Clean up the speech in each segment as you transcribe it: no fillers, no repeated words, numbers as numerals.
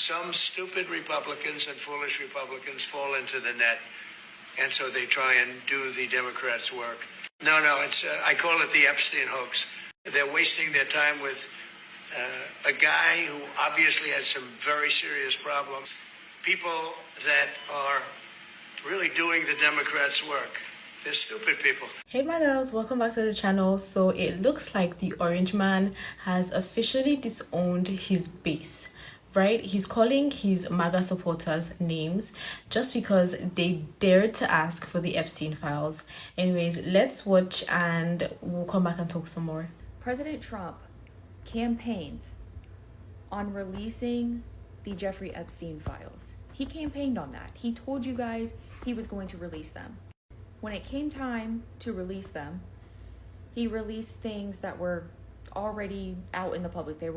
some stupid Republicans and foolish Republicans fall into the net, and so they try and do the Democrats' work. No, I call it the Epstein hoax. They're wasting their time with a guy who obviously has some very serious problems. People that are really doing the Democrats' work. They're stupid people. Hey my loves, welcome back to the channel. So it looks like the Orange Man has officially disowned his base, right? He's calling his MAGA supporters names just because they dared to ask for the Epstein files. Anyways, let's watch and we'll come back and talk some more. President Trump campaigned on releasing the Jeffrey Epstein files. He campaigned on that. He told you guys he was going to release them. When it came time to release them, he released things that were already out in the public. It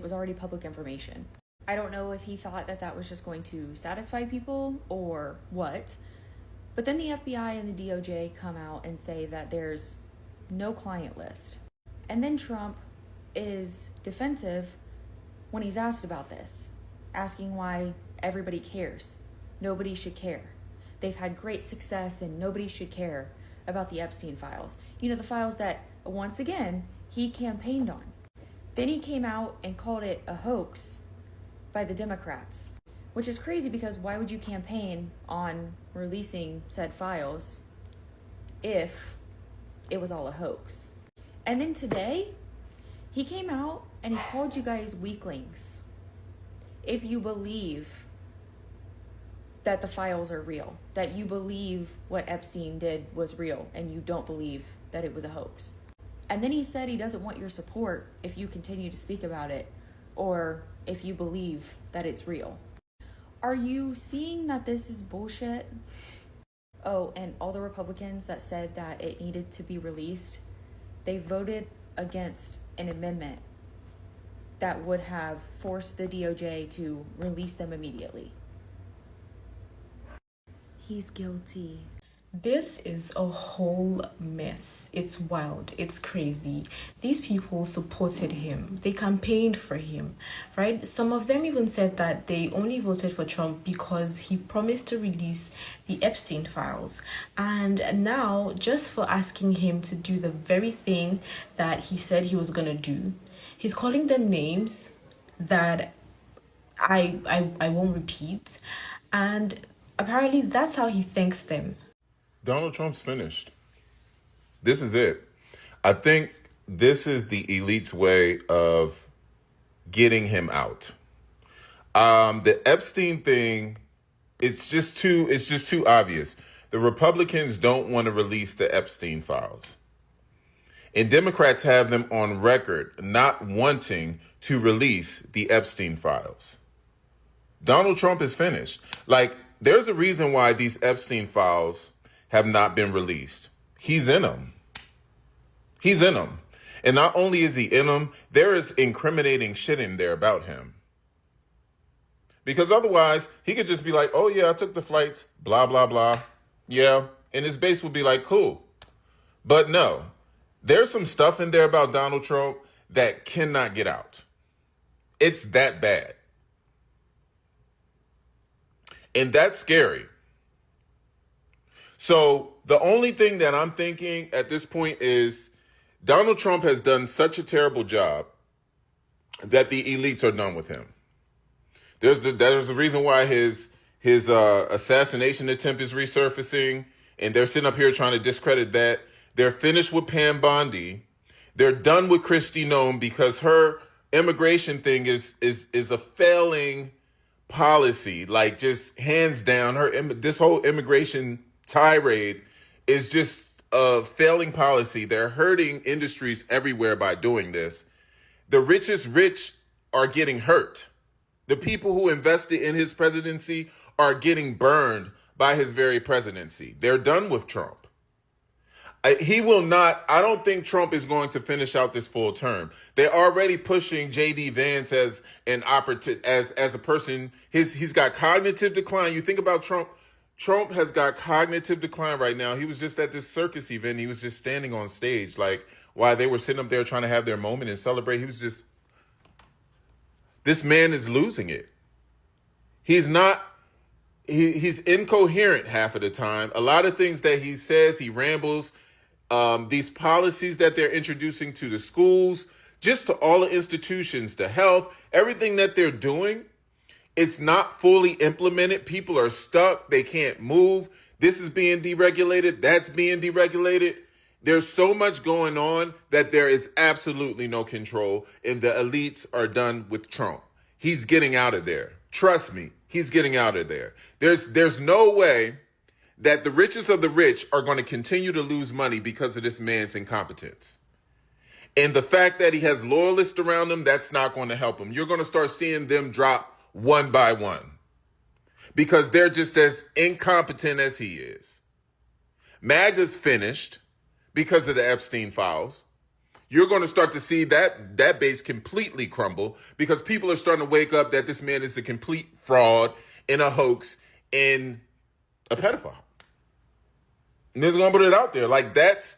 was already public information. I don't know if he thought that that was just going to satisfy people or what, but then the FBI and the DOJ come out and say that there's no client list. And then Trump is defensive when he's asked about this, asking why everybody cares. Nobody should care. They've had great success and nobody should care about the Epstein files. You know, the files that, once again, he campaigned on. Then he came out and called it a hoax by the Democrats, which is crazy because why would you campaign on releasing said files if it was all a hoax? And then today, he came out and he called you guys weaklings if you believe that the files are real, that you believe what Epstein did was real and you don't believe that it was a hoax. And then he said he doesn't want your support if you continue to speak about it or if you believe that it's real. Are you seeing that this is bullshit? Oh, and all the Republicans that said that it needed to be released, they voted against an amendment that would have forced the DOJ to release them immediately. He's guilty. This is a whole mess. It's wild. It's crazy. These people supported him. They campaigned for him, right? Some of them even said that they only voted for Trump because he promised to release the Epstein files. And now, just for asking him to do the very thing that he said he was going to do, he's calling them names that I won't repeat. And apparently that's how he thanks them. Donald Trump's finished. This is it. I think this is the elite's way of getting him out. The Epstein thing, it's just too obvious. The Republicans don't want to release the Epstein files. And Democrats have them on record not wanting to release the Epstein files. Donald Trump is finished. There's a reason why these Epstein files have not been released. He's in them. He's in them. And not only is he in them, there is incriminating shit in there about him. Because otherwise, he could just be like, oh yeah, I took the flights, blah, blah, blah. Yeah. And his base would be like, cool. But no, there's some stuff in there about Donald Trump that cannot get out. It's that bad. And that's scary. So the only thing that I'm thinking at this point is Donald Trump has done such a terrible job that the elites are done with him. There's a reason why his assassination attempt is resurfacing, and they're sitting up here trying to discredit that. They're finished with Pam Bondi. They're done with Kristi Noem because her immigration thing is a failing policy. Just hands down, this whole immigration tirade is just a failing policy. They're hurting industries everywhere by doing this. The richest rich are getting hurt. The people who invested in his presidency are getting burned by his very presidency. They're done with Trump. I don't think Trump is going to finish out this full term. They're already pushing J.D. Vance as an operative, as a person. He's got cognitive decline. You think about Trump. Trump has got cognitive decline right now. He was just at this circus event. He was just standing on stage, while they were sitting up there trying to have their moment and celebrate. This man is losing it. He's not, he's incoherent half of the time. A lot of things that he says, he rambles. These policies that they're introducing to the schools, just to all the institutions, the health, everything that they're doing, it's not fully implemented. People are stuck. They can't move. This is being deregulated. That's being deregulated. There's so much going on that there is absolutely no control, and the elites are done with Trump. He's getting out of there. Trust me, he's getting out of there. There's no way that the richest of the rich are going to continue to lose money because of this man's incompetence. And the fact that he has loyalists around him, that's not going to help him. You're going to start seeing them drop one by one because they're just as incompetent as he is. MAGA's finished because of the Epstein files. You're going to start to see that base completely crumble because people are starting to wake up that this man is a complete fraud and a hoax and a pedophile. And they're going to put it out there. Like, that's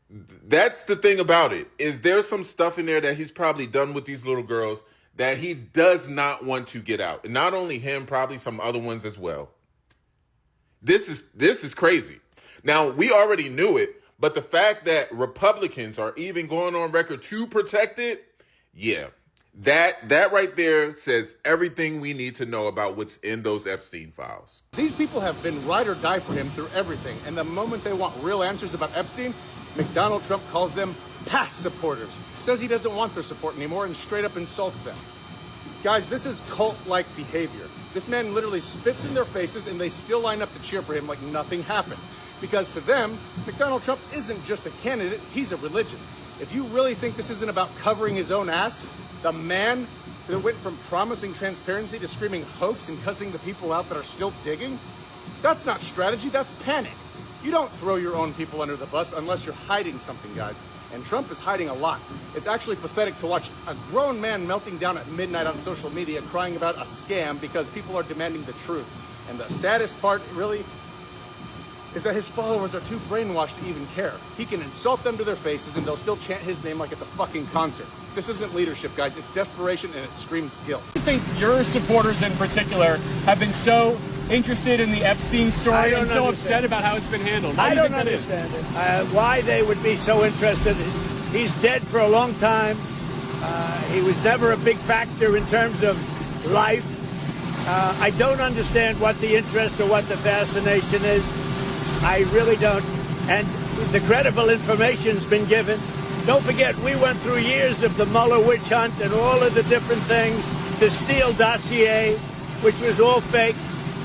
the thing about it, is there's some stuff in there that he's probably done with these little girls that he does not want to get out. And not only him, probably some other ones as well. This is crazy. Now, we already knew it, but the fact that Republicans are even going on record to protect it, yeah, that right there says everything we need to know about what's in those Epstein files. These people have been ride or die for him through everything. And the moment they want real answers about Epstein, Donald Trump calls them past supporters, says he doesn't want their support anymore, and straight up insults them. Guys, this is cult-like behavior. This man literally spits in their faces and they still line up to cheer for him like nothing happened. Because to them, Donald Trump isn't just a candidate, he's a religion. If you really think this isn't about covering his own ass, the man that went from promising transparency to screaming hoax and cussing the people out that are still digging, that's not strategy, that's panic. You don't throw your own people under the bus unless you're hiding something, guys. And Trump is hiding a lot. It's actually pathetic to watch a grown man melting down at midnight on social media crying about a scam because people are demanding the truth. And the saddest part, really, is that his followers are too brainwashed to even care. He can insult them to their faces and they'll still chant his name like it's a fucking concert. This isn't leadership, guys. It's desperation and it screams guilt. I think your supporters in particular have been so interested in the Epstein story and so upset about how it's been handled. I don't understand it. Why they would be so interested. He's dead for a long time. He was never a big factor in terms of life. I don't understand what the interest or what the fascination is. I really don't. And the credible information's been given. Don't forget, we went through years of the Mueller witch hunt and all of the different things, the Steele dossier, which was all fake.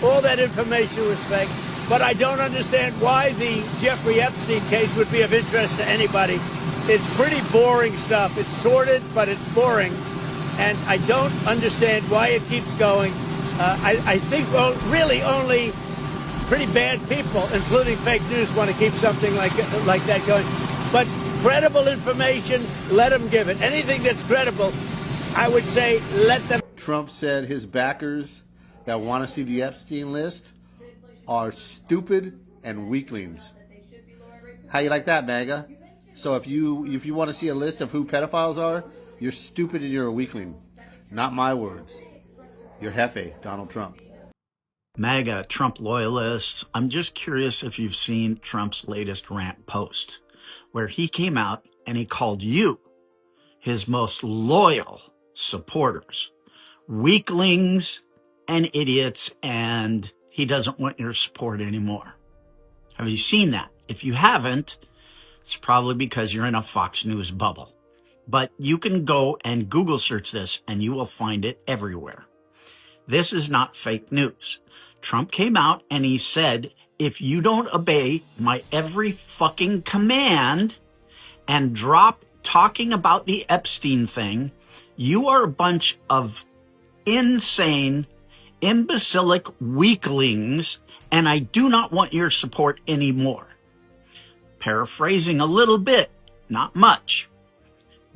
All that information was fake. But I don't understand why the Jeffrey Epstein case would be of interest to anybody. It's pretty boring stuff. It's sordid, but it's boring. And I don't understand why it keeps going. I think really only pretty bad people, including fake news, want to keep something like that going. But credible information, let them give it. Anything that's credible, I would say let them. Trump said his backers that want to see the Epstein list are stupid and weaklings. How you like that, MAGA? So if you want to see a list of who pedophiles are, you're stupid and you're a weakling. Not my words. You're Hefe, Donald Trump. MAGA Trump loyalists, I'm just curious if you've seen Trump's latest rant post, where he came out and he called you, his most loyal supporters, weaklings and idiots, and he doesn't want your support anymore. Have you seen that? If you haven't, it's probably because you're in a Fox News bubble. But you can go and Google search this and you will find it everywhere. This is not fake news. Trump came out and he said, if you don't obey my every fucking command and drop talking about the Epstein thing, you are a bunch of insane, imbecilic weaklings, and I do not want your support anymore. Paraphrasing a little bit, not much.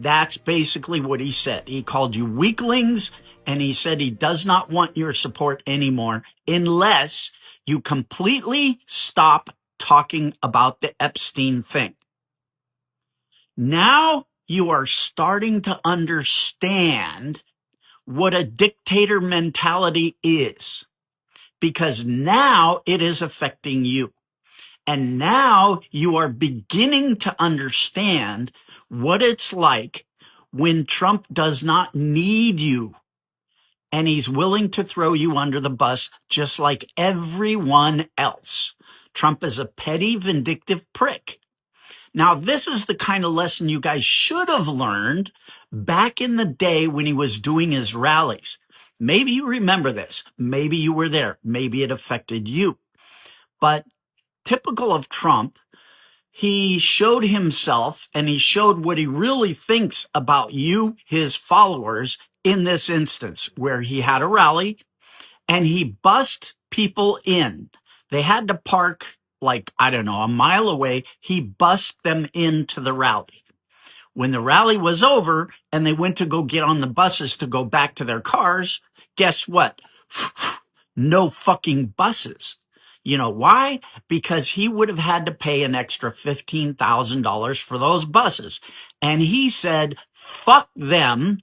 That's basically what he said. He called you weaklings, and he said he does not want your support anymore unless you completely stop talking about the Epstein thing. Now you are starting to understand what a dictator mentality is, because now it is affecting you. And now you are beginning to understand what it's like when Trump does not need you and he's willing to throw you under the bus just like everyone else. Trump is a petty, vindictive prick. Now, this is the kind of lesson you guys should have learned back in the day when he was doing his rallies. Maybe you remember this. Maybe you were there. Maybe it affected you. But typical of Trump, he showed himself and he showed what he really thinks about you, his followers, in this instance, where he had a rally and he bussed people in. They had to park like, I don't know, a mile away. He bussed them into the rally. When the rally was over and they went to go get on the buses to go back to their cars, guess what? No fucking buses. You know why? Because he would have had to pay an extra $15,000 for those buses. And he said, fuck them.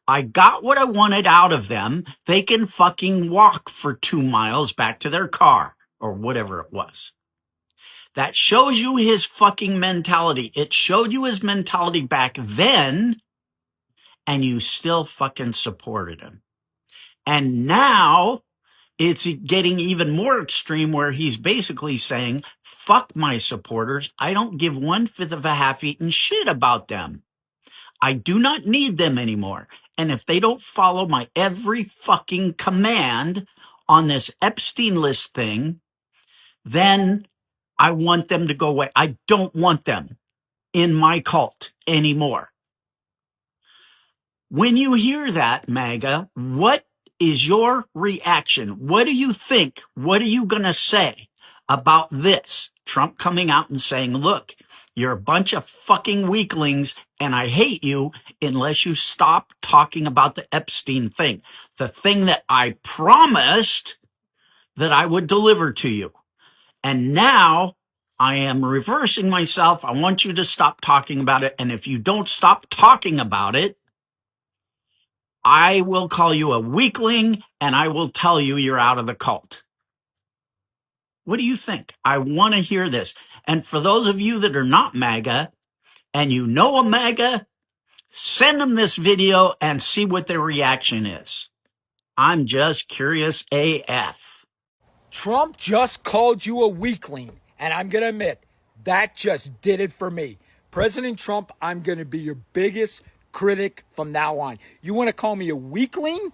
I got what I wanted out of them. They can fucking walk for 2 miles back to their car or whatever it was. That shows you his fucking mentality. It showed you his mentality back then, and you still fucking supported him. And now it's getting even more extreme where he's basically saying, fuck my supporters. I don't give 1/5 of a half-eaten shit about them. I do not need them anymore. And if they don't follow my every fucking command on this Epstein list thing, then I want them to go away. I don't want them in my cult anymore. When you hear that, MAGA, what is your reaction? What do you think? What are you going to say about this? Trump coming out and saying, look, you're a bunch of fucking weaklings and I hate you unless you stop talking about the Epstein thing, the thing that I promised that I would deliver to you. And now I am reversing myself. I want you to stop talking about it. And if you don't stop talking about it, I will call you a weakling and I will tell you you're out of the cult. What do you think? I want to hear this. And for those of you that are not MAGA and you know a MAGA, send them this video and see what their reaction is. I'm just curious AF. Trump just called you a weakling, and I'm going to admit, that just did it for me. President Trump, I'm going to be your biggest critic from now on. You want to call me a weakling?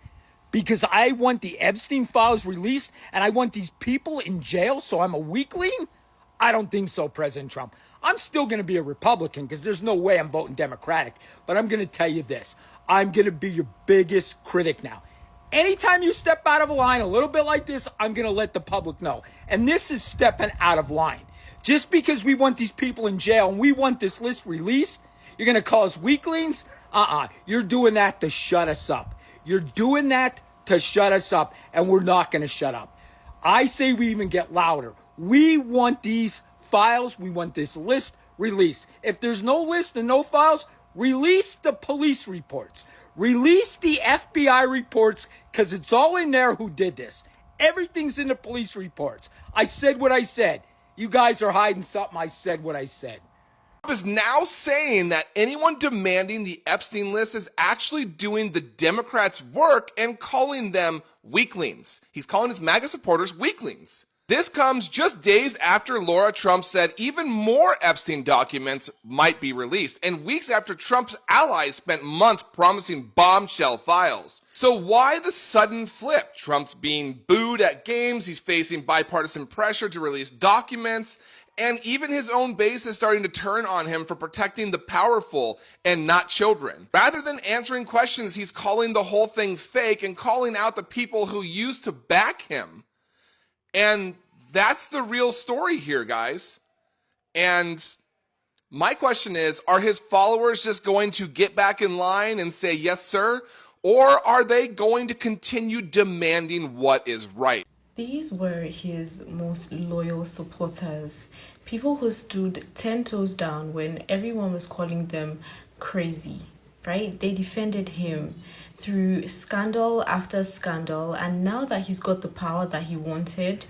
Because I want the Epstein files released, and I want these people in jail, so I'm a weakling? I don't think so, President Trump. I'm still going to be a Republican, because there's no way I'm voting Democratic. But I'm going to tell you this. I'm going to be your biggest critic now. Anytime you step out of line a little bit like this, I'm going to let the public know. And this is stepping out of line. Just because we want these people in jail and we want this list released, you're going to call us weaklings? You're doing that to shut us up. You're doing that to shut us up, and we're not going to shut up. I say we even get louder. We want these files, we want this list released. If there's no list and no files, release the police reports. Release the FBI reports, because it's all in there who did this. Everything's in the police reports. I said what I said. You guys are hiding something. I said what I said. Trump is now saying that anyone demanding the Epstein list is actually doing the Democrats' work and calling them weaklings. He's calling his MAGA supporters weaklings. This comes just days after Laura Trump said even more Epstein documents might be released, and weeks after Trump's allies spent months promising bombshell files. So why the sudden flip? Trump's being booed at games, he's facing bipartisan pressure to release documents, and even his own base is starting to turn on him for protecting the powerful and not children. Rather than answering questions, he's calling the whole thing fake and calling out the people who used to back him. And that's the real story here, guys. And my question is, are his followers just going to get back in line and say, yes, sir? Or are they going to continue demanding what is right? These were his most loyal supporters, people who stood 10 toes down when everyone was calling them crazy, right? They defended him. through scandal after scandal, and now that he's got the power that he wanted,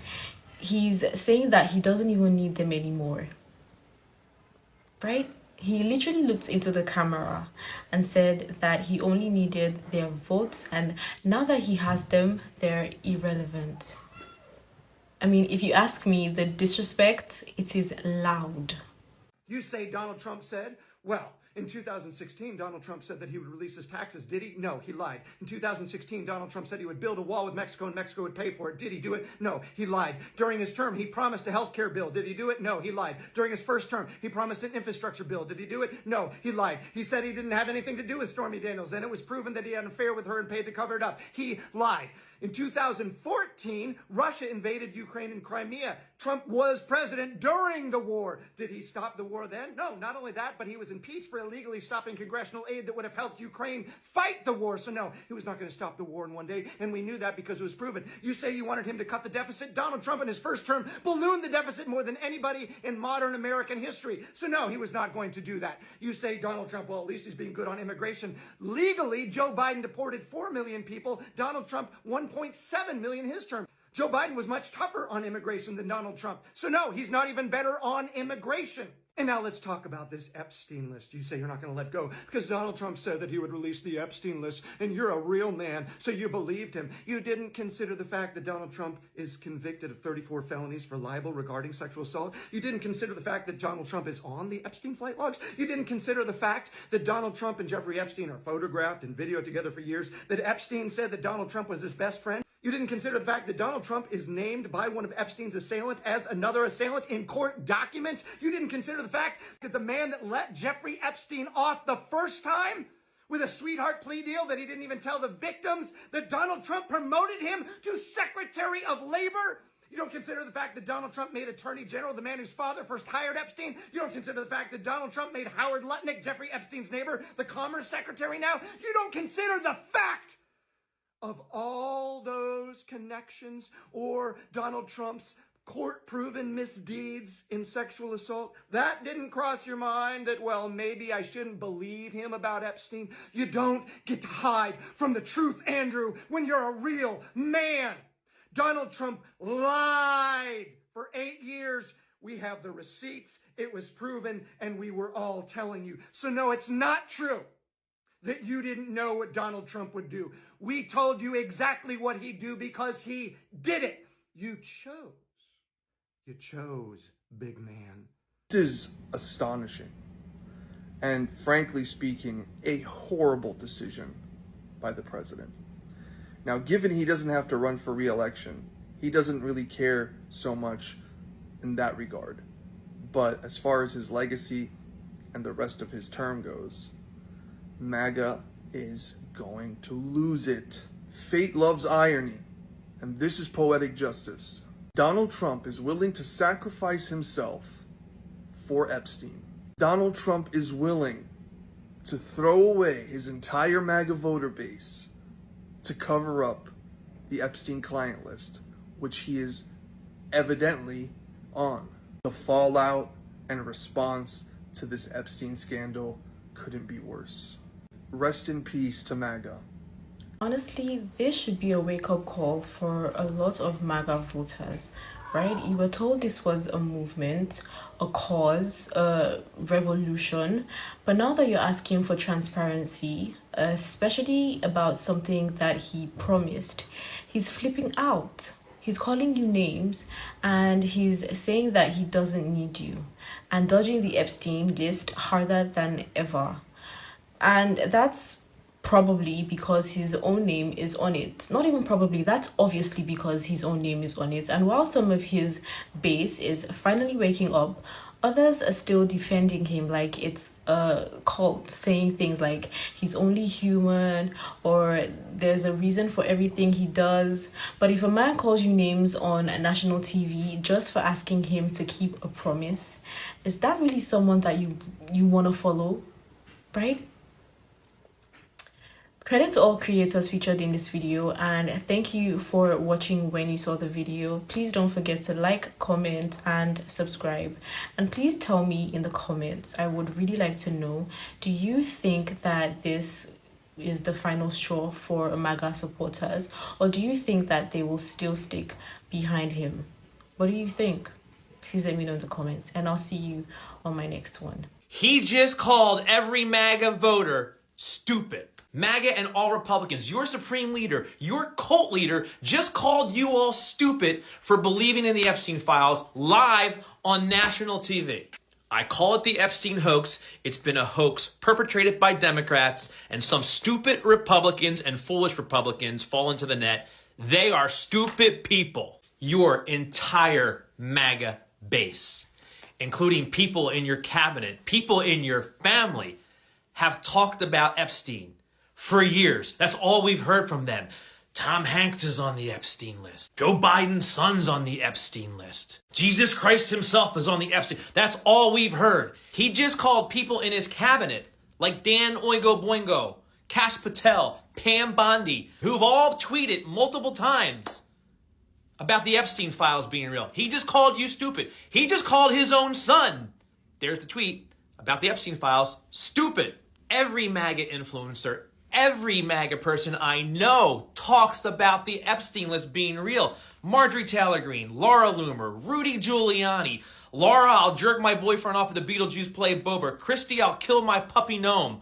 he's saying that he doesn't even need them anymore. Right? He literally looked into the camera and said that he only needed their votes, and now that he has them, they're irrelevant. I mean, if you ask me, the disrespect, it is loud. You say Donald Trump said, well, in 2016, Donald Trump said that he would release his taxes. Did he? No, he lied. In 2016, Donald Trump said he would build a wall with Mexico and Mexico would pay for it. Did he do it? No, he lied. During his term, he promised a health care bill. Did he do it? No, he lied. During his first term, he promised an infrastructure bill. Did he do it? No, he lied. He said he didn't have anything to do with Stormy Daniels. Then it was proven that he had an affair with her and paid to cover it up. He lied. In 2014, Russia invaded Ukraine and Crimea. Trump was president during the war. Did he stop the war then? No, not only that, but he was impeached for illegally stopping congressional aid that would have helped Ukraine fight the war. So no, he was not going to stop the war in one day, and we knew that because it was proven. You say you wanted him to cut the deficit. Donald Trump in his first term ballooned the deficit more than anybody in modern American history. So no, he was not going to do that. You say Donald Trump, well, at least he's being good on immigration. Legally, Joe Biden deported 4 million people. Donald Trump 1.7 million his term. Joe Biden was much tougher on immigration than Donald Trump. So no, he's not even better on immigration. And now let's talk about this Epstein list. You say you're not going to let go because Donald Trump said that he would release the Epstein list, and you're a real man, so you believed him. You didn't consider the fact that Donald Trump is convicted of 34 felonies for libel regarding sexual assault. You didn't consider the fact that Donald Trump is on the Epstein flight logs. You didn't consider the fact that Donald Trump and Jeffrey Epstein are photographed and videoed together for years, that Epstein said that Donald Trump was his best friend. You didn't consider the fact that Donald Trump is named by one of Epstein's assailants as another assailant in court documents. You didn't consider the fact that the man that let Jeffrey Epstein off the first time with a sweetheart plea deal that he didn't even tell the victims, that Donald Trump promoted him to Secretary of Labor. You don't consider the fact that Donald Trump made Attorney General the man whose father first hired Epstein. You don't consider the fact that Donald Trump made Howard Lutnick, Jeffrey Epstein's neighbor, the Commerce Secretary now. You don't consider the fact of all those connections or Donald Trump's court-proven misdeeds in sexual assault. That didn't cross your mind that, well, maybe I shouldn't believe him about Epstein. You don't get to hide from the truth, Andrew, when you're a real man. Donald Trump lied for 8 years. We have the receipts. It was proven, and we were all telling you. So no, it's not true that you didn't know what Donald Trump would do. We told you exactly what he'd do because he did it. You chose. You chose, big man. This is astonishing. And frankly speaking, a horrible decision by the president. Now, given he doesn't have to run for re-election, he doesn't really care so much in that regard. But as far as his legacy and the rest of his term goes, MAGA is going to lose it. Fate loves irony, and this is poetic justice. Donald Trump is willing to sacrifice himself for Epstein. Donald Trump is willing to throw away his entire MAGA voter base to cover up the Epstein client list, which he is evidently on. The fallout and response to this Epstein scandal couldn't be worse. Rest in peace to MAGA. Honestly, this should be a wake-up call for a lot of MAGA voters, right? You were told this was a movement, a cause, a revolution, but now that you're asking for transparency, especially about something that he promised, he's flipping out. He's calling you names and he's saying that he doesn't need you and dodging the Epstein list harder than ever. And that's probably because his own name is on it. Not even probably, that's obviously because his own name is on it. And while some of his base is finally waking up, others are still defending him like it's a cult, saying things like he's only human or there's a reason for everything he does. But if a man calls you names on national TV just for asking him to keep a promise, is that really someone that you want to follow, right? Credit to all creators featured in this video, and thank you for watching when you saw the video. Please don't forget to like, comment, and subscribe. And please tell me in the comments, I would really like to know, do you think that this is the final straw for MAGA supporters, or do you think that they will still stick behind him? What do you think? Please let me know in the comments, and I'll see you on my next one. He just called every MAGA voter stupid. MAGA and all Republicans, your supreme leader, your cult leader, just called you all stupid for believing in the Epstein files live on national TV. I call it the Epstein hoax. It's been a hoax perpetrated by Democrats, and some stupid Republicans and foolish Republicans fall into the net. They are stupid people. Your entire MAGA base, including people in your cabinet, people in your family, have talked about Epstein for years. That's all we've heard from them. Tom Hanks is on the Epstein list. Joe Biden's son's on the Epstein list. Jesus Christ himself is on the Epstein. That's all we've heard. He just called people in his cabinet, like Dan Oingo Boingo, Kash Patel, Pam Bondi, who've all tweeted multiple times about the Epstein files being real. He just called you stupid. He just called his own son, there's the tweet, about the Epstein files, stupid. Every MAGA influencer, every MAGA person I know talks about the Epstein list being real. Marjorie Taylor Greene, Laura Loomer, Rudy Giuliani, Laura, I'll jerk my boyfriend off at the Beetlejuice play Bober, Christy, I'll kill my puppy gnome.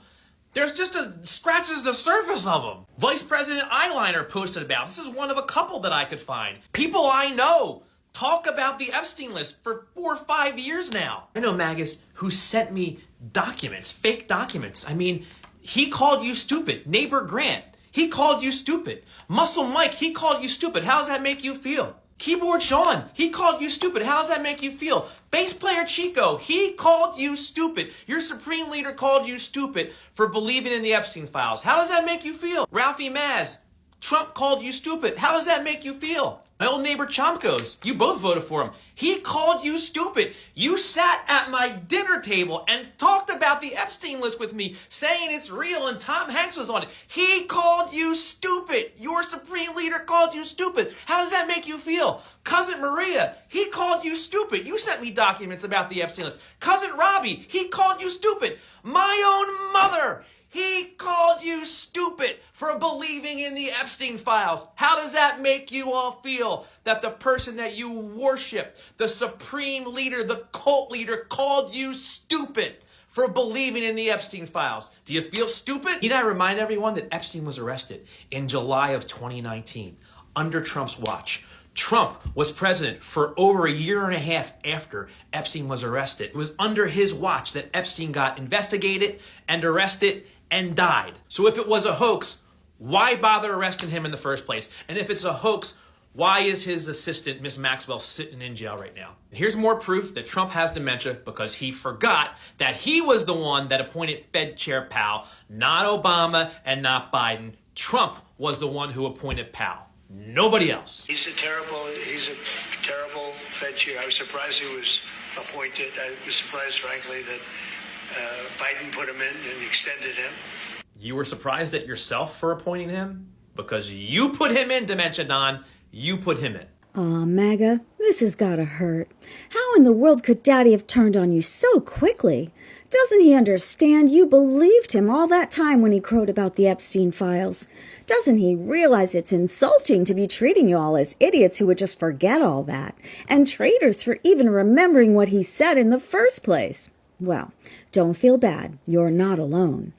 There's just scratches the surface of them. Vice President Eyeliner posted about. This is one of a couple that I could find. People I know talk about the Epstein list for 4 or 5 years now. I know MAGAs who sent me documents, fake documents. I mean, he called you stupid. Neighbor Grant, he called you stupid. Muscle Mike, he called you stupid. How does that make you feel? Keyboard Sean, he called you stupid. How does that make you feel? Bass player Chico, he called you stupid. Your supreme leader called you stupid for believing in the Epstein files. How does that make you feel? Ralphie Maz, Trump called you stupid. How does that make you feel? My old neighbor Chomkos, you both voted for him. He called you stupid. You sat at my dinner table and talked about the Epstein list with me, saying it's real and Tom Hanks was on it. He called you stupid. Your supreme leader called you stupid. How does that make you feel? Cousin Maria, he called you stupid. You sent me documents about the Epstein list. Cousin Robbie, he called you stupid. My own mother, he called you stupid for believing in the Epstein files. How does that make you all feel that the person that you worship, the supreme leader, the cult leader, called you stupid for believing in the Epstein files? Do you feel stupid? Need I remind everyone that Epstein was arrested in July of 2019 under Trump's watch. Trump was president for over a year and a half after Epstein was arrested. It was under his watch that Epstein got investigated and arrested and died. So if it was a hoax, why bother arresting him in the first place? And if it's a hoax, why is his assistant, Miss Maxwell, sitting in jail right now? Here's more proof that Trump has dementia because he forgot that he was the one that appointed Fed Chair Powell, not Obama and not Biden. Trump was the one who appointed Powell. Nobody else. He's a terrible Fed chair. I was surprised he was appointed. I was surprised, frankly, that Biden put him in and extended him. You were surprised at yourself for appointing him? Because you put him in, Dementia Don. You put him in. Aw, MAGA, this has gotta hurt. How in the world could Daddy have turned on you so quickly? Doesn't he understand you believed him all that time when he crowed about the Epstein files? Doesn't he realize it's insulting to be treating you all as idiots who would just forget all that, and traitors for even remembering what he said in the first place? Well, don't feel bad. You're not alone.